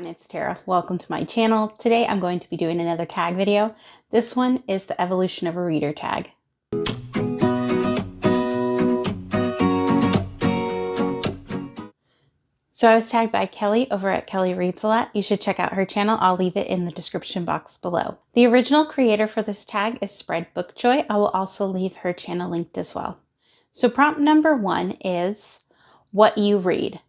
everyone, it's Tara. Welcome to my channel. Today I'm going to be doing another tag video. This one is the evolution of a reader tag. So I was tagged by Kelly over at Kelly Reads a Lot. You should check out her channel. I'll leave it in the description box below. The original creator for this tag is Spread Bookjoy. I will also leave her channel linked as well. So prompt number 1 is what you read.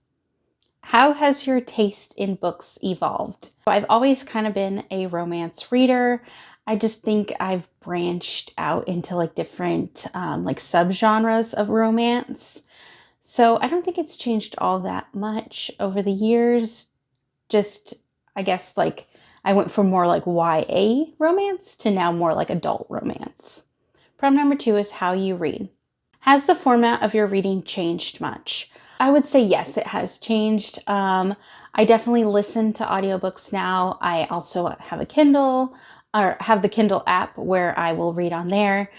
How has your taste in books evolved? I've always kind of been a romance reader. I just think I've branched out into like different subgenres of romance. So I don't think it's changed all that much over the years. Just, I guess like I went from more like YA romance to now more like adult romance. Prompt number 2 is how you read. Has the format of your reading changed much? I would say yes, it has changed. I definitely listen to audiobooks now. I also have a Kindle, or have the Kindle app where I will read on there.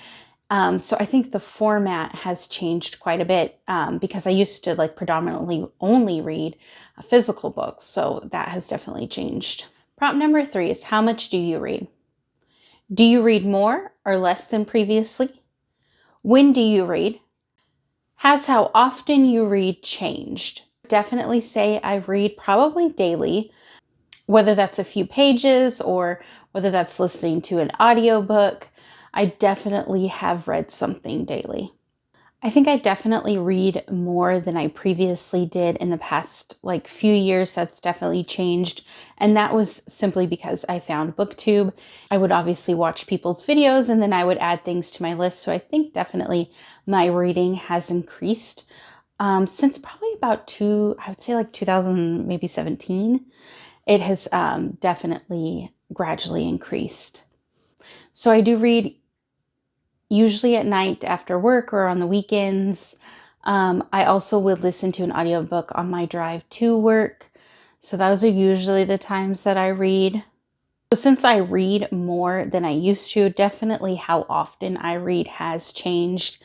So I think the format has changed quite a bit because I used to like predominantly only read physical books. So that has definitely changed. Prompt number 3 is how much do you read? Do you read more or less than previously? When do you read? Has how often you read changed? Definitely say I read probably daily, whether that's a few pages or whether that's listening to an audiobook. I definitely have read something daily. I think I definitely read more than I previously did in the past like few years. That's definitely changed. And that was simply because I found Booktube. I would obviously watch people's videos and then I would add things to my list. So I think definitely my reading has increased since probably about I would say like 2000, maybe 17. It has definitely gradually increased. So I do read usually at night after work or on the weekends. I also would listen to an audiobook on my drive to work. So those are usually the times that I read. So since I read more than I used to, definitely how often I read has changed.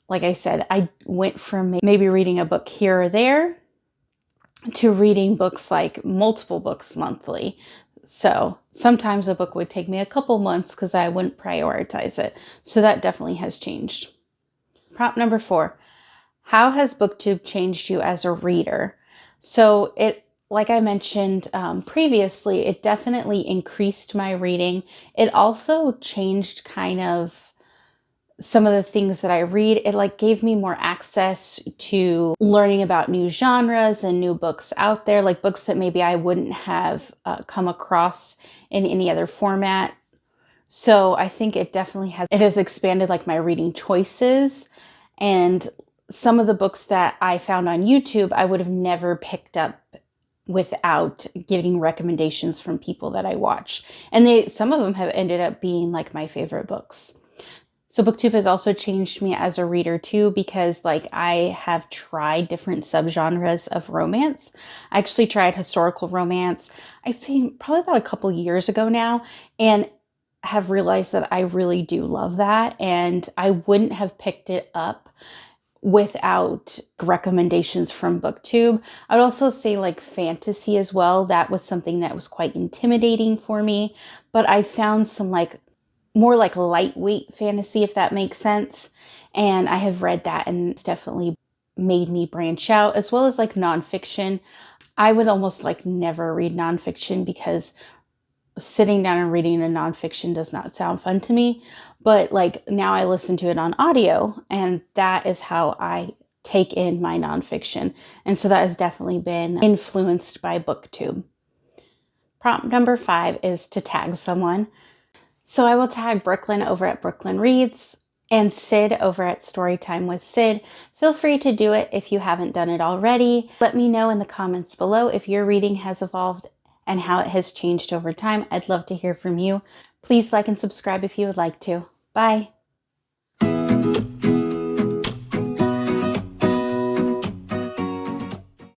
Like I said, I went from maybe reading a book here or there to reading books like multiple books monthly. So sometimes a book would take me a couple months because I wouldn't prioritize it. So that definitely has changed. Prompt number 4, how has Booktube changed you as a reader? So like I mentioned previously, it definitely increased my reading. It also changed kind of some of the things that I read. It like gave me more access to learning about new genres and new books out there, like books that maybe I wouldn't have come across in any other format. So I think it definitely has expanded like my reading choices, and some of the books that I found on YouTube, I would have never picked up without getting recommendations from people that I watch. And some of them have ended up being like my favorite books. So Booktube has also changed me as a reader too, because like I have tried different subgenres of romance. I actually tried historical romance, I'd say probably about a couple years ago now, and have realized that I really do love that. And I wouldn't have picked it up without recommendations from Booktube. I'd also say like fantasy as well. That was something that was quite intimidating for me, but I found some like more like lightweight fantasy, if that makes sense. And I have read that and it's definitely made me branch out, as well as like nonfiction. I would almost like never read nonfiction because sitting down and reading a nonfiction does not sound fun to me. But like now I listen to it on audio, and that is how I take in my nonfiction. And so that has definitely been influenced by Booktube. Prompt number 5 is to tag someone. So I will tag Brooklyn over at Brooklyn Reads and Sid over at Storytime with Sid. Feel free to do it if you haven't done it already. Let me know in the comments below if your reading has evolved and how it has changed over time. I'd love to hear from you. Please like and subscribe if you would like to. Bye.